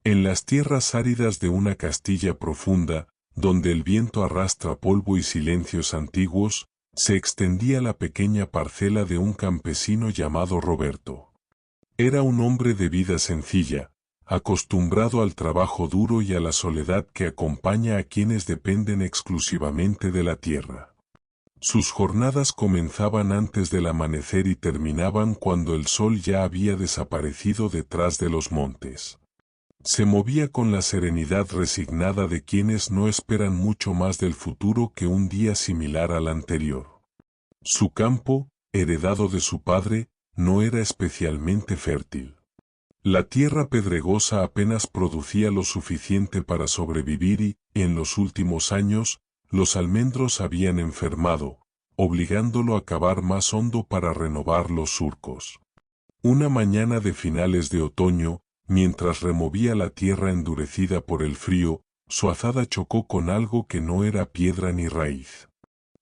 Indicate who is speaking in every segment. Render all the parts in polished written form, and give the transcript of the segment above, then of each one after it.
Speaker 1: En las tierras áridas de una Castilla profunda, donde el viento arrastra polvo y silencios antiguos, se extendía la pequeña parcela de un campesino llamado Roberto. Era un hombre de vida sencilla, acostumbrado al trabajo duro y a la soledad que acompaña a quienes dependen exclusivamente de la tierra. Sus jornadas comenzaban antes del amanecer y terminaban cuando el sol ya había desaparecido detrás de los montes. Se movía con la serenidad resignada de quienes no esperan mucho más del futuro que un día similar al anterior. Su campo, heredado de su padre, no era especialmente fértil. La tierra pedregosa apenas producía lo suficiente para sobrevivir y, en los últimos años, los almendros habían enfermado, obligándolo a cavar más hondo para renovar los surcos. Una mañana de finales de otoño, mientras removía la tierra endurecida por el frío, su azada chocó con algo que no era piedra ni raíz.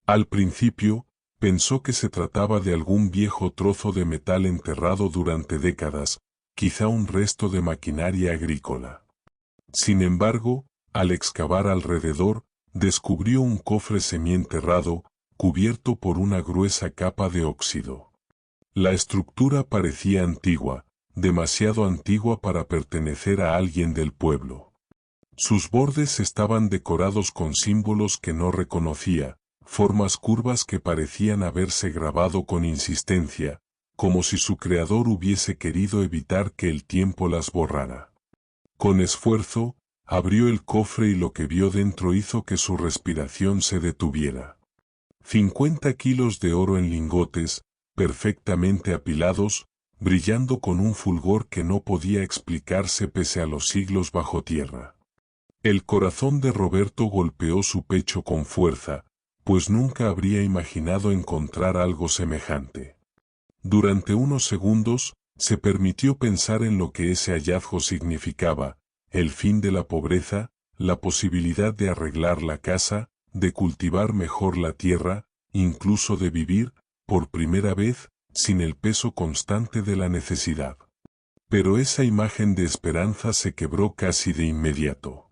Speaker 1: Al principio, pensó que se trataba de algún viejo trozo de metal enterrado durante décadas, quizá un resto de maquinaria agrícola. Sin embargo, al excavar alrededor, descubrió un cofre semienterrado, cubierto por una gruesa capa de óxido. La estructura parecía antigua, demasiado antigua para pertenecer a alguien del pueblo. Sus bordes estaban decorados con símbolos que no reconocía, formas curvas que parecían haberse grabado con insistencia, como si su creador hubiese querido evitar que el tiempo las borrara. Con esfuerzo, abrió el cofre y lo que vio dentro hizo que su respiración se detuviera. 50 kilos de oro en lingotes, perfectamente apilados, brillando con un fulgor que no podía explicarse pese a los siglos bajo tierra. El corazón de Roberto golpeó su pecho con fuerza, pues nunca habría imaginado encontrar algo semejante. Durante unos segundos, se permitió pensar en lo que ese hallazgo significaba: el fin de la pobreza, la posibilidad de arreglar la casa, de cultivar mejor la tierra, incluso de vivir, por primera vez, sin el peso constante de la necesidad. Pero esa imagen de esperanza se quebró casi de inmediato.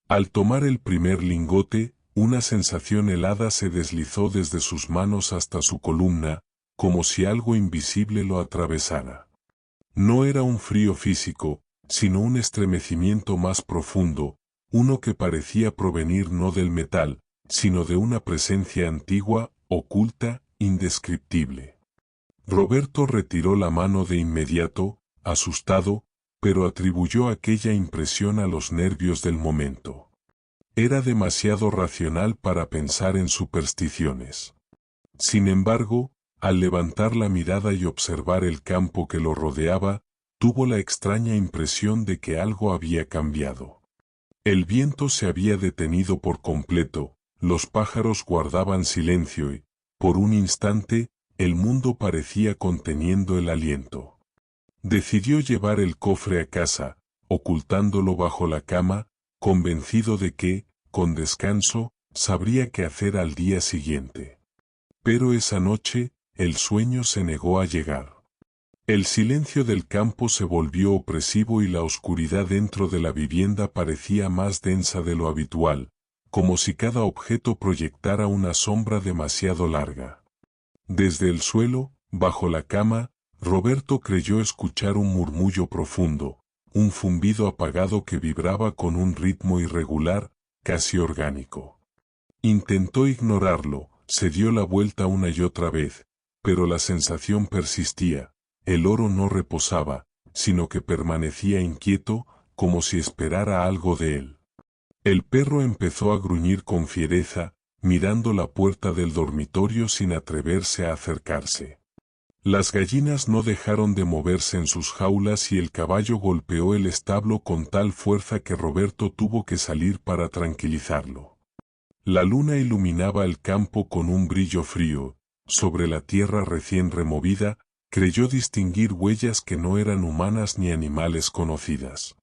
Speaker 1: Al tomar el primer lingote, una sensación helada se deslizó desde sus manos hasta su columna, como si algo invisible lo atravesara. No era un frío físico, sino un estremecimiento más profundo, uno que parecía provenir no del metal, sino de una presencia antigua, oculta, indescriptible. Roberto retiró la mano de inmediato, asustado, pero atribuyó aquella impresión a los nervios del momento. Era demasiado racional para pensar en supersticiones. Sin embargo, al levantar la mirada y observar el campo que lo rodeaba, tuvo la extraña impresión de que algo había cambiado. El viento se había detenido por completo, los pájaros guardaban silencio y, por un instante, el mundo parecía conteniendo el aliento. Decidió llevar el cofre a casa, ocultándolo bajo la cama, convencido de que, con descanso, sabría qué hacer al día siguiente. Pero esa noche, el sueño se negó a llegar. El silencio del campo se volvió opresivo y la oscuridad dentro de la vivienda parecía más densa de lo habitual, como si cada objeto proyectara una sombra demasiado larga. Desde el suelo, bajo la cama, Roberto creyó escuchar un murmullo profundo, un zumbido apagado que vibraba con un ritmo irregular, casi orgánico. Intentó ignorarlo, se dio la vuelta una y otra vez, pero la sensación persistía. El oro no reposaba, sino que permanecía inquieto, como si esperara algo de él. El perro empezó a gruñir con fiereza, mirando la puerta del dormitorio sin atreverse a acercarse. Las gallinas no dejaron de moverse en sus jaulas y el caballo golpeó el establo con tal fuerza que Roberto tuvo que salir para tranquilizarlo. La luna iluminaba el campo con un brillo frío. Sobre la tierra recién removida, creyó distinguir huellas que no eran humanas ni animales conocidas.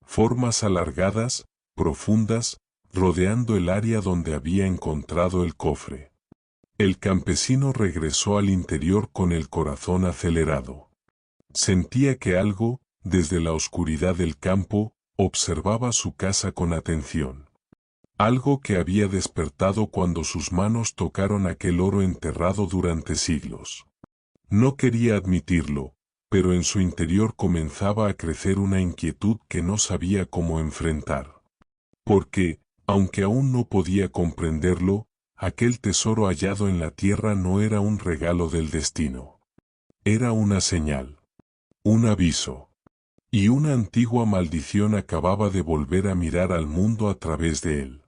Speaker 1: Formas alargadas, profundas, rodeando el área donde había encontrado el cofre. El campesino regresó al interior con el corazón acelerado. Sentía que algo, desde la oscuridad del campo, observaba su casa con atención. Algo que había despertado cuando sus manos tocaron aquel oro enterrado durante siglos. No quería admitirlo, pero en su interior comenzaba a crecer una inquietud que no sabía cómo enfrentar. Porque, aunque aún no podía comprenderlo, aquel tesoro hallado en la tierra no era un regalo del destino. Era una señal, un aviso. Y una antigua maldición acababa de volver a mirar al mundo a través de él.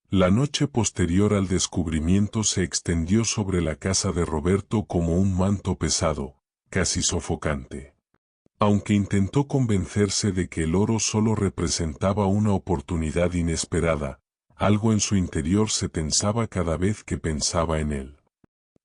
Speaker 1: La noche posterior al descubrimiento se extendió sobre la casa de Roberto como un manto pesado, casi sofocante. Aunque intentó convencerse de que el oro solo representaba una oportunidad inesperada, algo en su interior se tensaba cada vez que pensaba en él.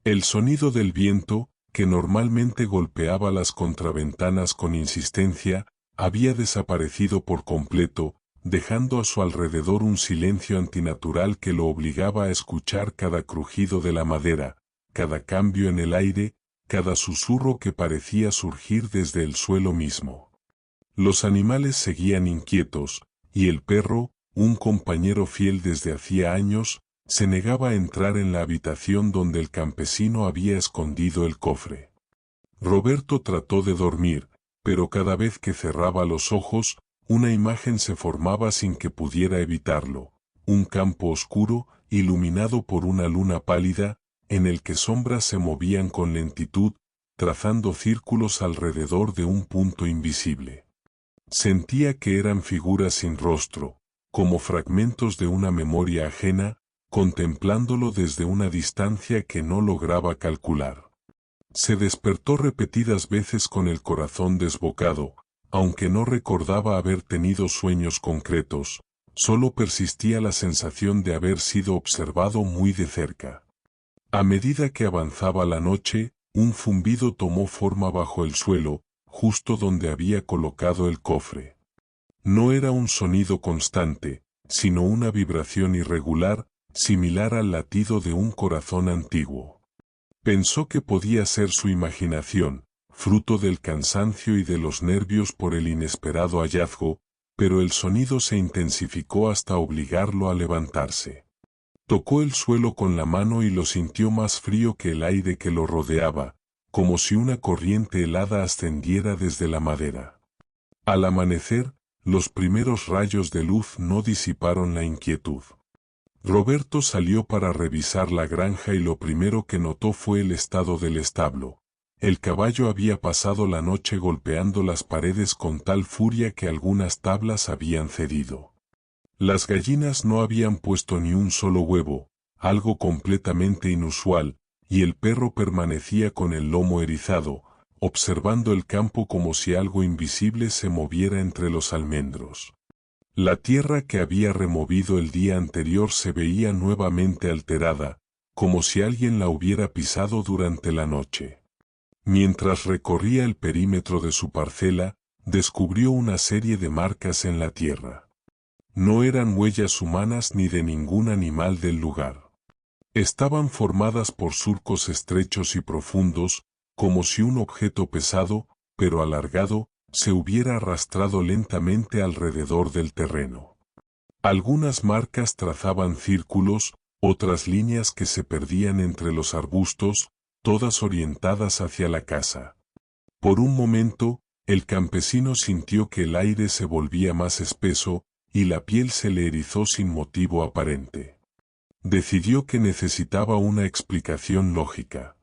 Speaker 1: El sonido del viento, que normalmente golpeaba las contraventanas con insistencia, había desaparecido por completo, dejando a su alrededor un silencio antinatural que lo obligaba a escuchar cada crujido de la madera, cada cambio en el aire, cada susurro que parecía surgir desde el suelo mismo. Los animales seguían inquietos, y el perro, un compañero fiel desde hacía años, se negaba a entrar en la habitación donde el campesino había escondido el cofre. Roberto trató de dormir, pero cada vez que cerraba los ojos, una imagen se formaba sin que pudiera evitarlo, un campo oscuro, iluminado por una luna pálida, en el que sombras se movían con lentitud, trazando círculos alrededor de un punto invisible. Sentía que eran figuras sin rostro, como fragmentos de una memoria ajena, contemplándolo desde una distancia que no lograba calcular. Se despertó repetidas veces con el corazón desbocado, aunque no recordaba haber tenido sueños concretos, solo persistía la sensación de haber sido observado muy de cerca. A medida que avanzaba la noche, un zumbido tomó forma bajo el suelo, justo donde había colocado el cofre. No era un sonido constante, sino una vibración irregular, similar al latido de un corazón antiguo. Pensó que podía ser su imaginación, fruto del cansancio y de los nervios por el inesperado hallazgo, pero el sonido se intensificó hasta obligarlo a levantarse. Tocó el suelo con la mano y lo sintió más frío que el aire que lo rodeaba, como si una corriente helada ascendiera desde la madera. Al amanecer, los primeros rayos de luz no disiparon la inquietud. Roberto salió para revisar la granja y lo primero que notó fue el estado del establo. El caballo había pasado la noche golpeando las paredes con tal furia que algunas tablas habían cedido. Las gallinas no habían puesto ni un solo huevo, algo completamente inusual, y el perro permanecía con el lomo erizado, observando el campo como si algo invisible se moviera entre los almendros. La tierra que había removido el día anterior se veía nuevamente alterada, como si alguien la hubiera pisado durante la noche. Mientras recorría el perímetro de su parcela, descubrió una serie de marcas en la tierra. No eran huellas humanas ni de ningún animal del lugar. Estaban formadas por surcos estrechos y profundos, como si un objeto pesado, pero alargado, se hubiera arrastrado lentamente alrededor del terreno. Algunas marcas trazaban círculos, otras líneas que se perdían entre los arbustos, todas orientadas hacia la casa. Por un momento, el campesino sintió que el aire se volvía más espeso, y la piel se le erizó sin motivo aparente. Decidió que necesitaba una explicación lógica.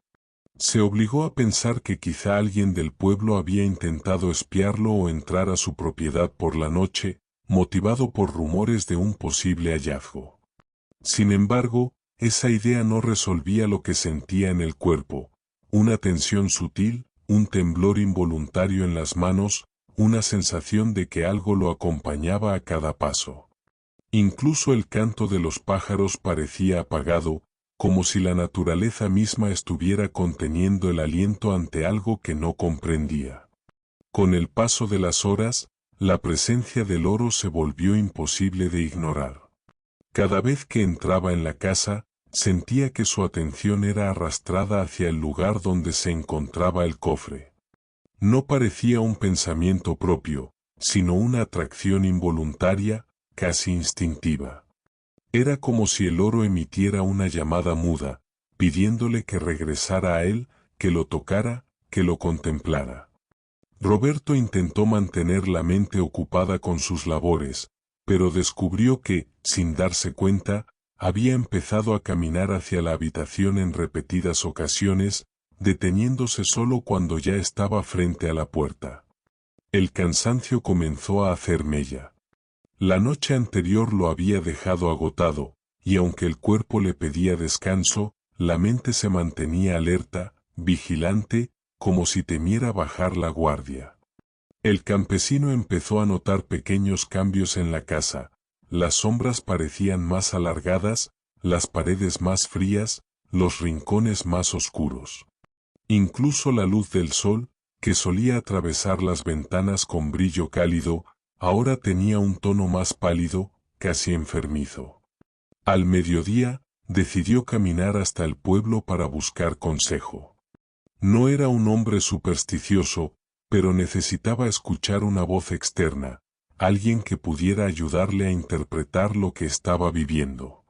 Speaker 1: Se obligó a pensar que quizá alguien del pueblo había intentado espiarlo o entrar a su propiedad por la noche, motivado por rumores de un posible hallazgo. Sin embargo, esa idea no resolvía lo que sentía en el cuerpo, una tensión sutil, un temblor involuntario en las manos, una sensación de que algo lo acompañaba a cada paso. Incluso el canto de los pájaros parecía apagado, como si la naturaleza misma estuviera conteniendo el aliento ante algo que no comprendía. Con el paso de las horas, la presencia del oro se volvió imposible de ignorar. Cada vez que entraba en la casa, sentía que su atención era arrastrada hacia el lugar donde se encontraba el cofre. No parecía un pensamiento propio, sino una atracción involuntaria, casi instintiva. Era como si el oro emitiera una llamada muda, pidiéndole que regresara a él, que lo tocara, que lo contemplara. Roberto intentó mantener la mente ocupada con sus labores, pero descubrió que, sin darse cuenta, había empezado a caminar hacia la habitación en repetidas ocasiones, deteniéndose solo cuando ya estaba frente a la puerta. El cansancio comenzó a hacer mella. La noche anterior lo había dejado agotado, y aunque el cuerpo le pedía descanso, la mente se mantenía alerta, vigilante, como si temiera bajar la guardia. El campesino empezó a notar pequeños cambios en la casa. Las sombras parecían más alargadas, las paredes más frías, los rincones más oscuros. Incluso la luz del sol, que solía atravesar las ventanas con brillo cálido, ahora tenía un tono más pálido, casi enfermizo. Al mediodía, decidió caminar hasta el pueblo para buscar consejo. No era un hombre supersticioso, pero necesitaba escuchar una voz externa, alguien que pudiera ayudarle a interpretar lo que estaba viviendo.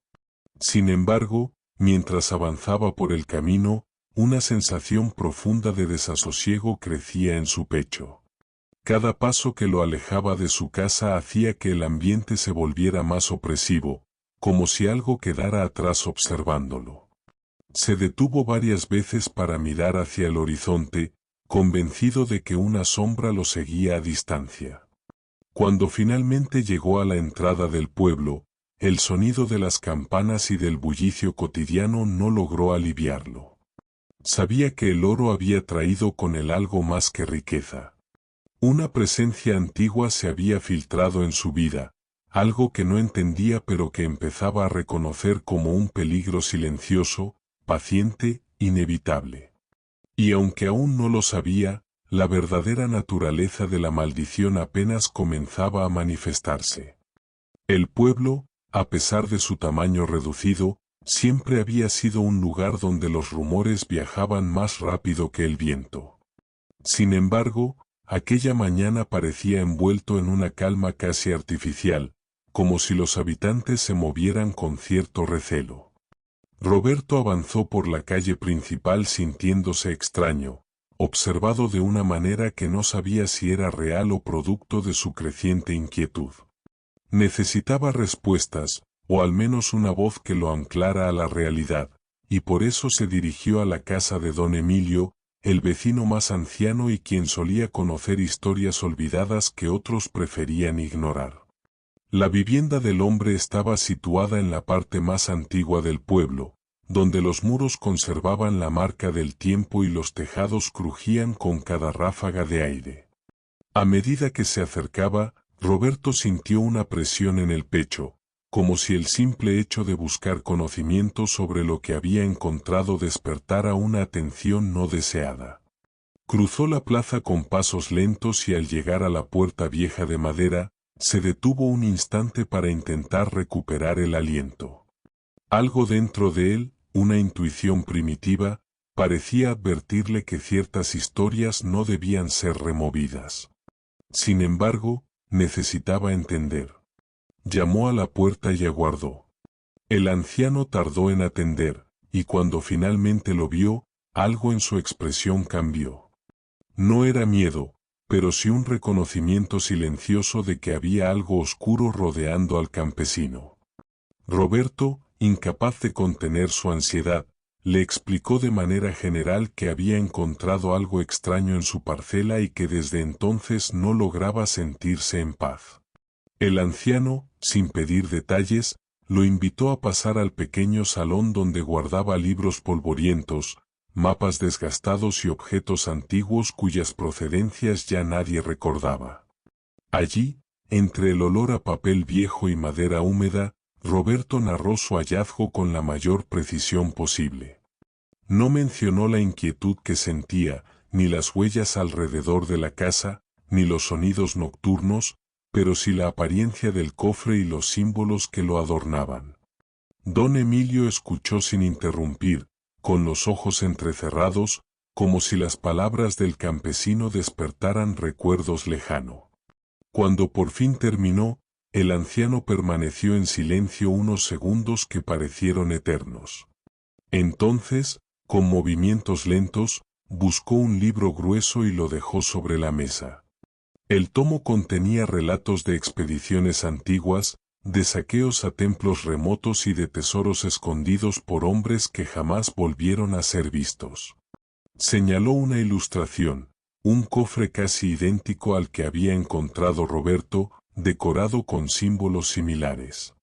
Speaker 1: Sin embargo, mientras avanzaba por el camino, una sensación profunda de desasosiego crecía en su pecho. Cada paso que lo alejaba de su casa hacía que el ambiente se volviera más opresivo, como si algo quedara atrás observándolo. Se detuvo varias veces para mirar hacia el horizonte, convencido de que una sombra lo seguía a distancia. Cuando finalmente llegó a la entrada del pueblo, el sonido de las campanas y del bullicio cotidiano no logró aliviarlo. Sabía que el oro había traído con él algo más que riqueza. Una presencia antigua se había filtrado en su vida, algo que no entendía pero que empezaba a reconocer como un peligro silencioso, paciente, inevitable. Y aunque aún no lo sabía, la verdadera naturaleza de la maldición apenas comenzaba a manifestarse. El pueblo, a pesar de su tamaño reducido, siempre había sido un lugar donde los rumores viajaban más rápido que el viento. Sin embargo, aquella mañana parecía envuelto en una calma casi artificial, como si los habitantes se movieran con cierto recelo. Roberto avanzó por la calle principal sintiéndose extraño, observado de una manera que no sabía si era real o producto de su creciente inquietud. Necesitaba respuestas, o al menos una voz que lo anclara a la realidad, y por eso se dirigió a la casa de don Emilio, el vecino más anciano y quien solía conocer historias olvidadas que otros preferían ignorar. La vivienda del hombre estaba situada en la parte más antigua del pueblo, donde los muros conservaban la marca del tiempo y los tejados crujían con cada ráfaga de aire. A medida que se acercaba, Roberto sintió una presión en el pecho, como si el simple hecho de buscar conocimiento sobre lo que había encontrado despertara una atención no deseada. Cruzó la plaza con pasos lentos y al llegar a la puerta vieja de madera, se detuvo un instante para intentar recuperar el aliento. Algo dentro de él, una intuición primitiva, parecía advertirle que ciertas historias no debían ser removidas. Sin embargo, necesitaba entender. Llamó a la puerta y aguardó. El anciano tardó en atender, y cuando finalmente lo vio, algo en su expresión cambió. No era miedo, pero sí un reconocimiento silencioso de que había algo oscuro rodeando al campesino. Roberto, incapaz de contener su ansiedad, le explicó de manera general que había encontrado algo extraño en su parcela y que desde entonces no lograba sentirse en paz. El anciano, sin pedir detalles, lo invitó a pasar al pequeño salón donde guardaba libros polvorientos, mapas desgastados y objetos antiguos cuyas procedencias ya nadie recordaba. Allí, entre el olor a papel viejo y madera húmeda, Roberto narró su hallazgo con la mayor precisión posible. No mencionó la inquietud que sentía, ni las huellas alrededor de la casa, ni los sonidos nocturnos, pero sí la apariencia del cofre y los símbolos que lo adornaban. Don Emilio escuchó sin interrumpir, con los ojos entrecerrados, como si las palabras del campesino despertaran recuerdos lejanos. Cuando por fin terminó, el anciano permaneció en silencio unos segundos que parecieron eternos. Entonces, con movimientos lentos, buscó un libro grueso y lo dejó sobre la mesa. El tomo contenía relatos de expediciones antiguas, de saqueos a templos remotos y de tesoros escondidos por hombres que jamás volvieron a ser vistos. Señaló una ilustración, un cofre casi idéntico al que había encontrado Roberto, decorado con símbolos similares.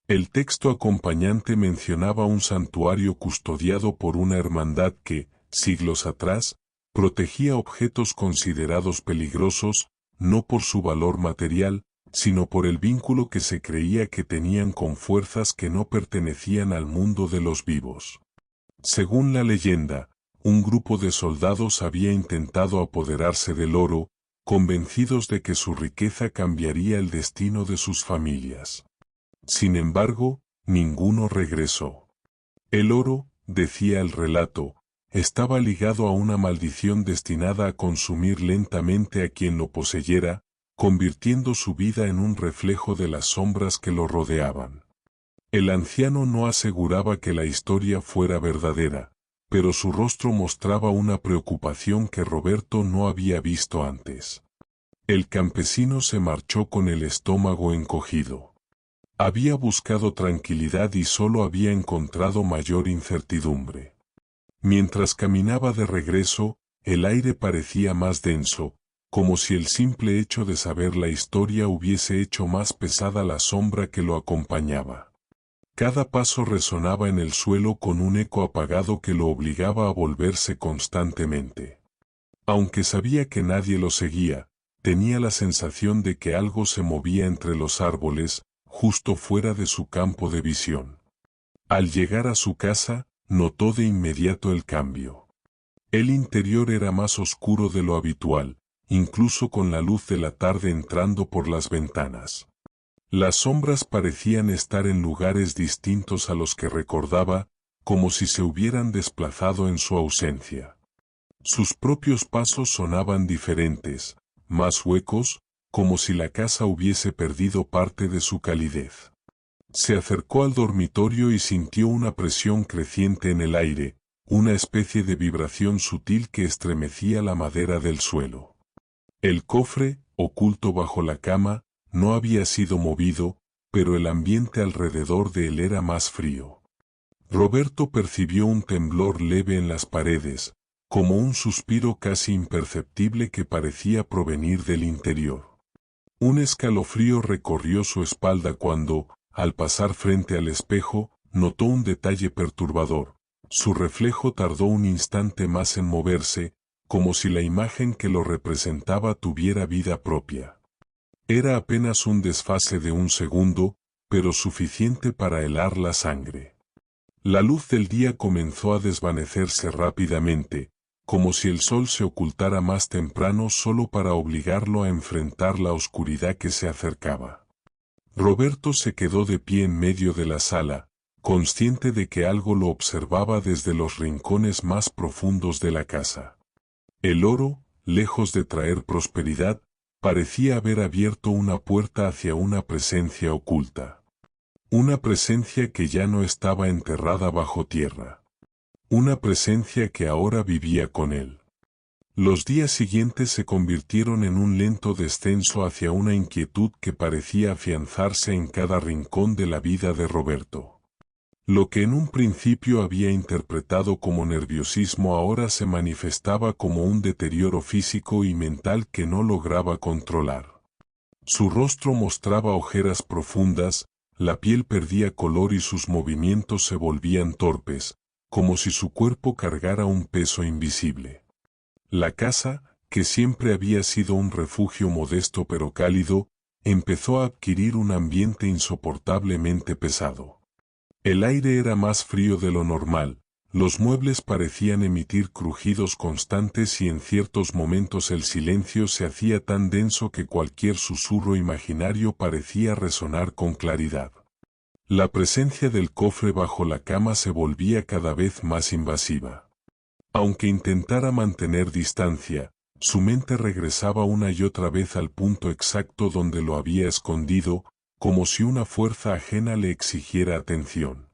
Speaker 1: El texto acompañante mencionaba un santuario custodiado por una hermandad que, siglos atrás, protegía objetos considerados peligrosos, no por su valor material, sino por el vínculo que se creía que tenían con fuerzas que no pertenecían al mundo de los vivos. Según la leyenda, un grupo de soldados había intentado apoderarse del oro, convencidos de que su riqueza cambiaría el destino de sus familias. Sin embargo, ninguno regresó. El oro, decía el relato, estaba ligado a una maldición destinada a consumir lentamente a quien lo poseyera, convirtiendo su vida en un reflejo de las sombras que lo rodeaban. El anciano no aseguraba que la historia fuera verdadera, pero su rostro mostraba una preocupación que Roberto no había visto antes. El campesino se marchó con el estómago encogido. Había buscado tranquilidad y solo había encontrado mayor incertidumbre. Mientras caminaba de regreso, el aire parecía más denso, como si el simple hecho de saber la historia hubiese hecho más pesada la sombra que lo acompañaba. Cada paso resonaba en el suelo con un eco apagado que lo obligaba a volverse constantemente. Aunque sabía que nadie lo seguía, tenía la sensación de que algo se movía entre los árboles, justo fuera de su campo de visión. Al llegar a su casa, notó de inmediato el cambio. El interior era más oscuro de lo habitual, incluso con la luz de la tarde entrando por las ventanas. Las sombras parecían estar en lugares distintos a los que recordaba, como si se hubieran desplazado en su ausencia. Sus propios pasos sonaban diferentes, más huecos, como si la casa hubiese perdido parte de su calidez. Se acercó al dormitorio y sintió una presión creciente en el aire, una especie de vibración sutil que estremecía la madera del suelo. El cofre, oculto bajo la cama, no había sido movido, pero el ambiente alrededor de él era más frío. Roberto percibió un temblor leve en las paredes, como un suspiro casi imperceptible que parecía provenir del interior. Un escalofrío recorrió su espalda cuando, al pasar frente al espejo, notó un detalle perturbador. Su reflejo tardó un instante más en moverse, como si la imagen que lo representaba tuviera vida propia. Era apenas un desfase de un segundo, pero suficiente para helar la sangre. La luz del día comenzó a desvanecerse rápidamente, como si el sol se ocultara más temprano solo para obligarlo a enfrentar la oscuridad que se acercaba. Roberto se quedó de pie en medio de la sala, consciente de que algo lo observaba desde los rincones más profundos de la casa. El oro, lejos de traer prosperidad, parecía haber abierto una puerta hacia una presencia oculta. Una presencia que ya no estaba enterrada bajo tierra. Una presencia que ahora vivía con él. Los días siguientes se convirtieron en un lento descenso hacia una inquietud que parecía afianzarse en cada rincón de la vida de Roberto. Lo que en un principio había interpretado como nerviosismo ahora se manifestaba como un deterioro físico y mental que no lograba controlar. Su rostro mostraba ojeras profundas, la piel perdía color y sus movimientos se volvían torpes, como si su cuerpo cargara un peso invisible. La casa, que siempre había sido un refugio modesto pero cálido, empezó a adquirir un ambiente insoportablemente pesado. El aire era más frío de lo normal, los muebles parecían emitir crujidos constantes y en ciertos momentos el silencio se hacía tan denso que cualquier susurro imaginario parecía resonar con claridad. La presencia del cofre bajo la cama se volvía cada vez más invasiva. Aunque intentara mantener distancia, Su mente regresaba una y otra vez al punto exacto donde lo había escondido, como si una fuerza ajena le exigiera atención.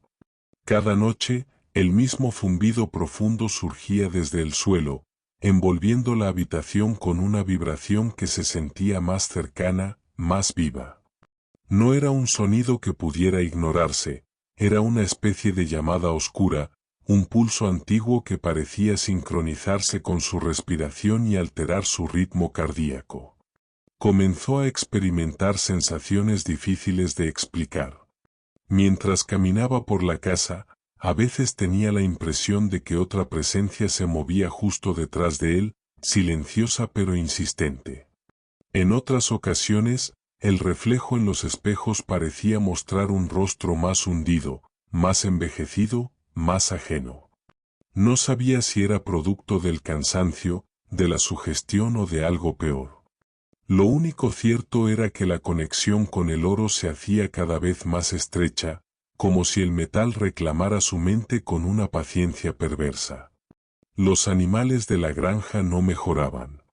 Speaker 1: Cada noche, el mismo zumbido profundo surgía desde el suelo, envolviendo la habitación con una vibración que se sentía más cercana, más viva. No era un sonido que pudiera ignorarse, era una especie de llamada oscura, un pulso antiguo que parecía sincronizarse con su respiración y alterar su ritmo cardíaco. Comenzó a experimentar sensaciones difíciles de explicar. Mientras caminaba por la casa, a veces tenía la impresión de que otra presencia se movía justo detrás de él, silenciosa pero insistente. En otras ocasiones, el reflejo en los espejos parecía mostrar un rostro más hundido, más envejecido, más ajeno. No sabía si era producto del cansancio, de la sugestión o de algo peor. Lo único cierto era que la conexión con el oro se hacía cada vez más estrecha, como si el metal reclamara su mente con una paciencia perversa. Los animales de la granja no mejoraban.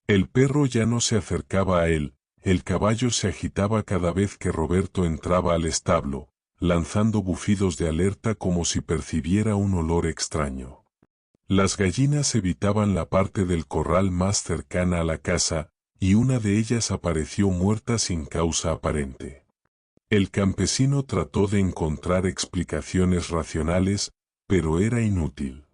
Speaker 1: El perro ya no se acercaba a él, el caballo se agitaba cada vez que Roberto entraba al establo, lanzando bufidos de alerta como si percibiera un olor extraño. Las gallinas evitaban la parte del corral más cercana a la casa, y una de ellas apareció muerta sin causa aparente. El campesino trató de encontrar explicaciones racionales, pero era inútil.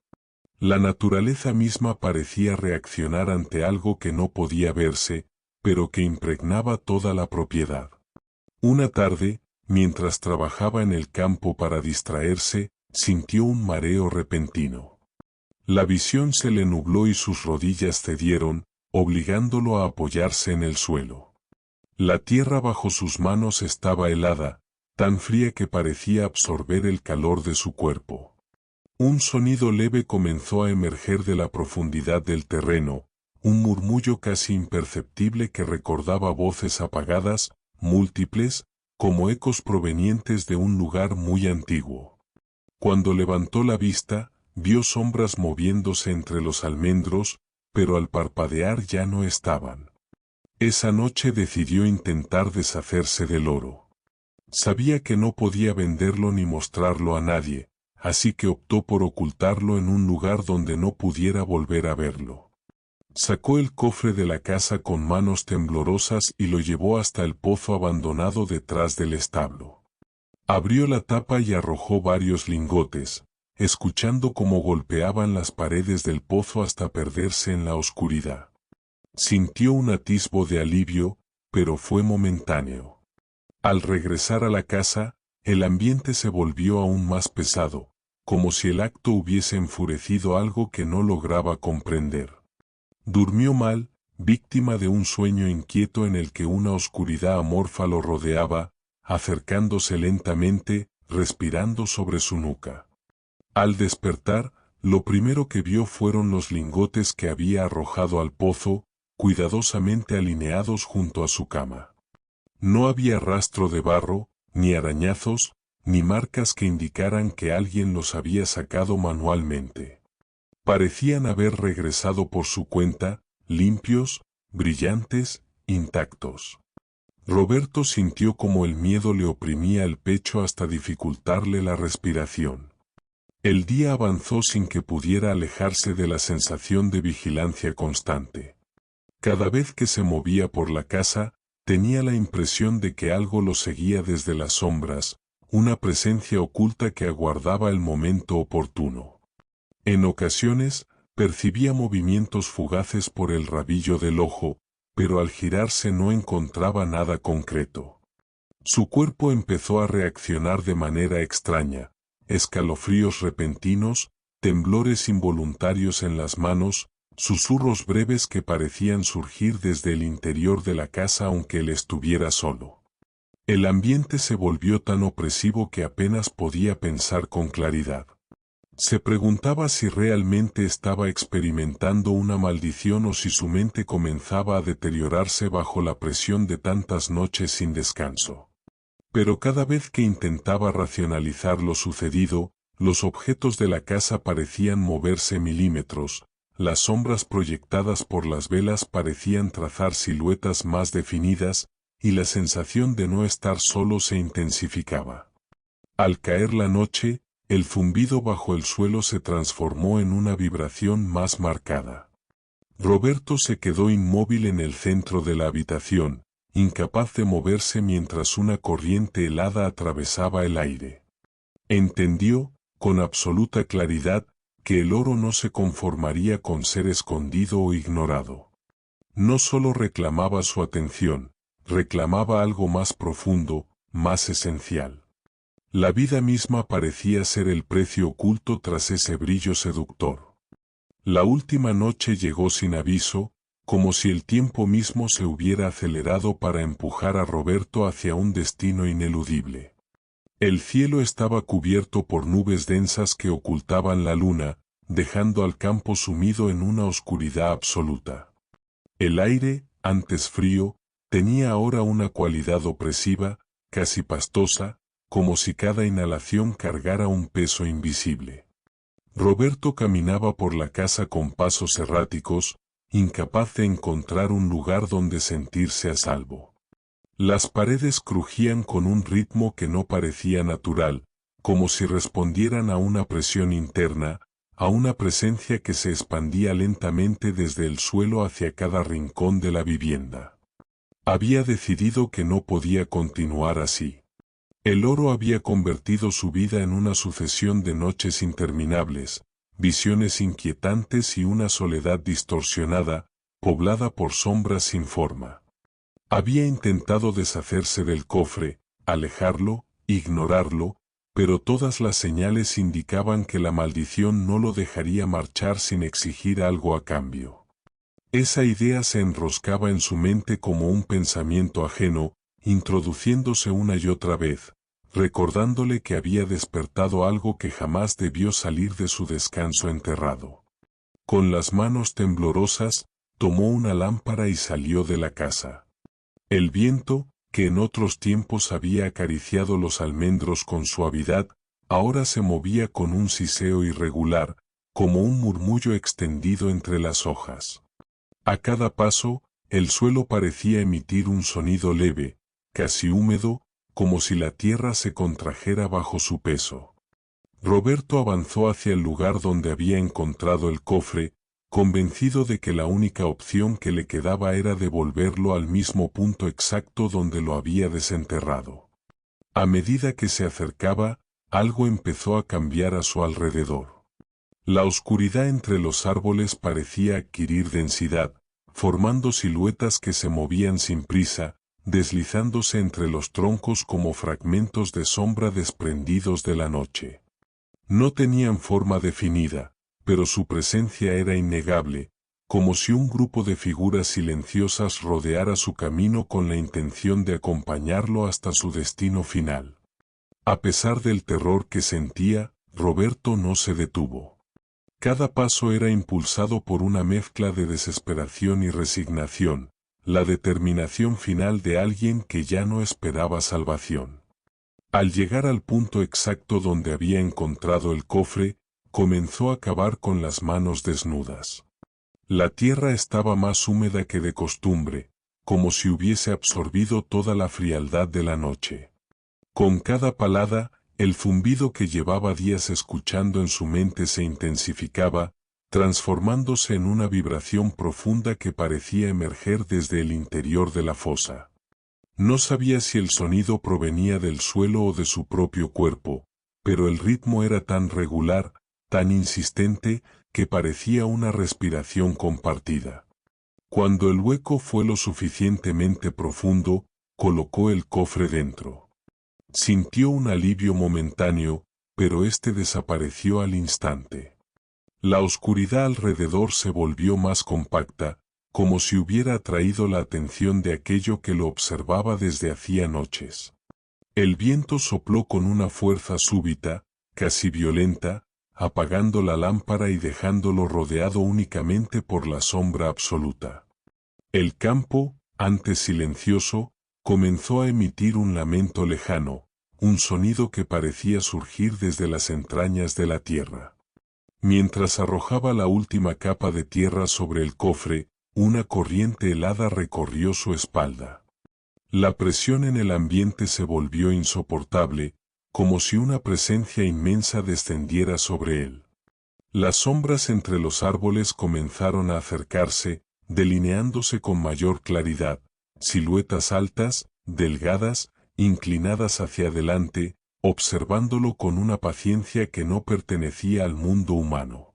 Speaker 1: La naturaleza misma parecía reaccionar ante algo que no podía verse, pero que impregnaba toda la propiedad. Una tarde, mientras trabajaba en el campo para distraerse, sintió un mareo repentino. La visión se le nubló y sus rodillas cedieron, obligándolo a apoyarse en el suelo. La tierra bajo sus manos estaba helada, tan fría que parecía absorber el calor de su cuerpo. Un sonido leve comenzó a emerger de la profundidad del terreno, un murmullo casi imperceptible que recordaba voces apagadas, múltiples, como ecos provenientes de un lugar muy antiguo. Cuando levantó la vista, vio sombras moviéndose entre los almendros, pero al parpadear ya no estaban. Esa noche decidió intentar deshacerse del oro. Sabía que no podía venderlo ni mostrarlo a nadie, así que optó por ocultarlo en un lugar donde no pudiera volver a verlo. Sacó el cofre de la casa con manos temblorosas y lo llevó hasta el pozo abandonado detrás del establo. Abrió la tapa y arrojó varios lingotes, escuchando cómo golpeaban las paredes del pozo hasta perderse en la oscuridad. Sintió un atisbo de alivio, pero fue momentáneo. Al regresar a la casa, el ambiente se volvió aún más pesado, como si el acto hubiese enfurecido algo que no lograba comprender. Durmió mal, víctima de un sueño inquieto en el que una oscuridad amorfa lo rodeaba, acercándose lentamente, respirando sobre su nuca. Al despertar, lo primero que vio fueron los lingotes que había arrojado al pozo, cuidadosamente alineados junto a su cama. No había rastro de barro, ni arañazos, ni marcas que indicaran que alguien los había sacado manualmente. Parecían haber regresado por su cuenta, limpios, brillantes, intactos. Roberto sintió como el miedo le oprimía el pecho hasta dificultarle la respiración. El día avanzó sin que pudiera alejarse de la sensación de vigilancia constante. Cada vez que se movía por la casa, tenía la impresión de que algo lo seguía desde las sombras, una presencia oculta que aguardaba el momento oportuno. En ocasiones, percibía movimientos fugaces por el rabillo del ojo, pero al girarse no encontraba nada concreto. Su cuerpo empezó a reaccionar de manera extraña, escalofríos repentinos, temblores involuntarios en las manos, susurros breves que parecían surgir desde el interior de la casa aunque él estuviera solo. El ambiente se volvió tan opresivo que apenas podía pensar con claridad. Se preguntaba si realmente estaba experimentando una maldición o si su mente comenzaba a deteriorarse bajo la presión de tantas noches sin descanso. Pero cada vez que intentaba racionalizar lo sucedido, los objetos de la casa parecían moverse milímetros, las sombras proyectadas por las velas parecían trazar siluetas más definidas, y la sensación de no estar solo se intensificaba. Al caer la noche, el zumbido bajo el suelo se transformó en una vibración más marcada. Roberto se quedó inmóvil en el centro de la habitación, incapaz de moverse mientras una corriente helada atravesaba el aire. Entendió, con absoluta claridad, que el oro no se conformaría con ser escondido o ignorado. No solo reclamaba su atención, reclamaba algo más profundo, más esencial. La vida misma parecía ser el precio oculto tras ese brillo seductor. La última noche llegó sin aviso, como si el tiempo mismo se hubiera acelerado para empujar a Roberto hacia un destino ineludible. El cielo estaba cubierto por nubes densas que ocultaban la luna, dejando al campo sumido en una oscuridad absoluta. El aire, antes frío, tenía ahora una cualidad opresiva, casi pastosa, como si cada inhalación cargara un peso invisible. Roberto caminaba por la casa con pasos erráticos, incapaz de encontrar un lugar donde sentirse a salvo. Las paredes crujían con un ritmo que no parecía natural, como si respondieran a una presión interna, a una presencia que se expandía lentamente desde el suelo hacia cada rincón de la vivienda. Había decidido que no podía continuar así. El oro había convertido su vida en una sucesión de noches interminables, visiones inquietantes y una soledad distorsionada, poblada por sombras sin forma. Había intentado deshacerse del cofre, alejarlo, ignorarlo, pero todas las señales indicaban que la maldición no lo dejaría marchar sin exigir algo a cambio. Esa idea se enroscaba en su mente como un pensamiento ajeno, introduciéndose una y otra vez, recordándole que había despertado algo que jamás debió salir de su descanso enterrado. Con las manos temblorosas, tomó una lámpara y salió de la casa. El viento, que en otros tiempos había acariciado los almendros con suavidad, ahora se movía con un siseo irregular, como un murmullo extendido entre las hojas. A cada paso, el suelo parecía emitir un sonido leve, casi húmedo, como si la tierra se contrajera bajo su peso. Roberto avanzó hacia el lugar donde había encontrado el cofre, convencido de que la única opción que le quedaba era devolverlo al mismo punto exacto donde lo había desenterrado. A medida que se acercaba, algo empezó a cambiar a su alrededor. La oscuridad entre los árboles parecía adquirir densidad, formando siluetas que se movían sin prisa, deslizándose entre los troncos como fragmentos de sombra desprendidos de la noche. No tenían forma definida, pero su presencia era innegable, como si un grupo de figuras silenciosas rodeara su camino con la intención de acompañarlo hasta su destino final. A pesar del terror que sentía, Roberto no se detuvo. Cada paso era impulsado por una mezcla de desesperación y resignación, la determinación final de alguien que ya no esperaba salvación. Al llegar al punto exacto donde había encontrado el cofre, comenzó a cavar con las manos desnudas. La tierra estaba más húmeda que de costumbre, como si hubiese absorbido toda la frialdad de la noche. Con cada palada, el zumbido que llevaba días escuchando en su mente se intensificaba, transformándose en una vibración profunda que parecía emerger desde el interior de la fosa. No sabía si el sonido provenía del suelo o de su propio cuerpo, pero el ritmo era tan regular, tan insistente, que parecía una respiración compartida. Cuando el hueco fue lo suficientemente profundo, colocó el cofre dentro. Sintió un alivio momentáneo, pero este desapareció al instante. La oscuridad alrededor se volvió más compacta, como si hubiera atraído la atención de aquello que lo observaba desde hacía noches. El viento sopló con una fuerza súbita, casi violenta, apagando la lámpara y dejándolo rodeado únicamente por la sombra absoluta. El campo, antes silencioso, comenzó a emitir un lamento lejano, un sonido que parecía surgir desde las entrañas de la tierra. Mientras arrojaba la última capa de tierra sobre el cofre, una corriente helada recorrió su espalda. La presión en el ambiente se volvió insoportable, como si una presencia inmensa descendiera sobre él. Las sombras entre los árboles comenzaron a acercarse, delineándose con mayor claridad, siluetas altas, delgadas, inclinadas hacia adelante, observándolo con una paciencia que no pertenecía al mundo humano.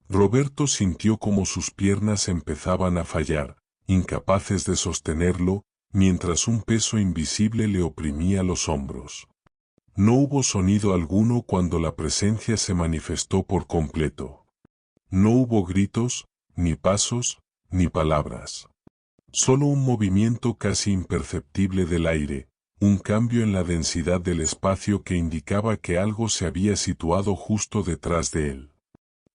Speaker 1: Roberto sintió como sus piernas empezaban a fallar, incapaces de sostenerlo, mientras un peso invisible le oprimía los hombros. No hubo sonido alguno cuando la presencia se manifestó por completo. No hubo gritos, ni pasos, ni palabras. Solo un movimiento casi imperceptible del aire, un cambio en la densidad del espacio que indicaba que algo se había situado justo detrás de él.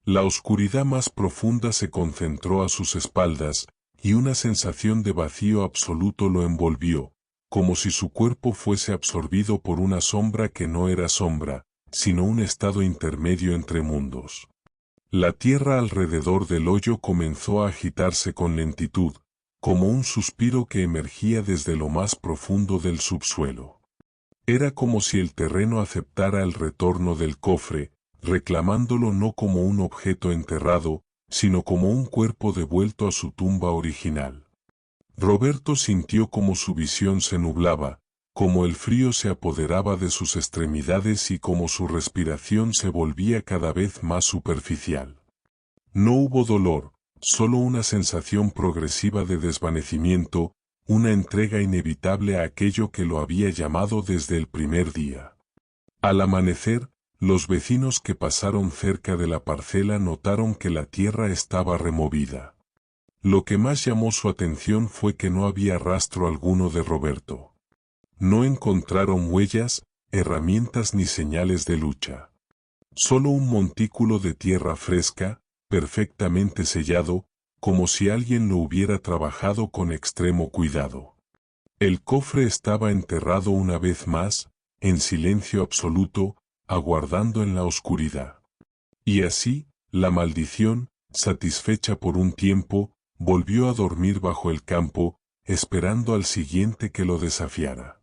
Speaker 1: La oscuridad más profunda se concentró a sus espaldas, y una sensación de vacío absoluto lo envolvió, como si su cuerpo fuese absorbido por una sombra que no era sombra, sino un estado intermedio entre mundos. La tierra alrededor del hoyo comenzó a agitarse con lentitud, como un suspiro que emergía desde lo más profundo del subsuelo. Era como si el terreno aceptara el retorno del cofre, reclamándolo no como un objeto enterrado, sino como un cuerpo devuelto a su tumba original. Roberto sintió como su visión se nublaba, como el frío se apoderaba de sus extremidades y como su respiración se volvía cada vez más superficial. No hubo dolor, solo una sensación progresiva de desvanecimiento, una entrega inevitable a aquello que lo había llamado desde el primer día. Al amanecer, los vecinos que pasaron cerca de la parcela notaron que la tierra estaba removida. Lo que más llamó su atención fue que no había rastro alguno de Roberto. No encontraron huellas, herramientas ni señales de lucha. Solo un montículo de tierra fresca, perfectamente sellado, como si alguien lo hubiera trabajado con extremo cuidado. El cofre estaba enterrado una vez más, en silencio absoluto, aguardando en la oscuridad. Y así, la maldición, satisfecha por un tiempo, volvió a dormir bajo el campo, esperando al siguiente que lo desafiara.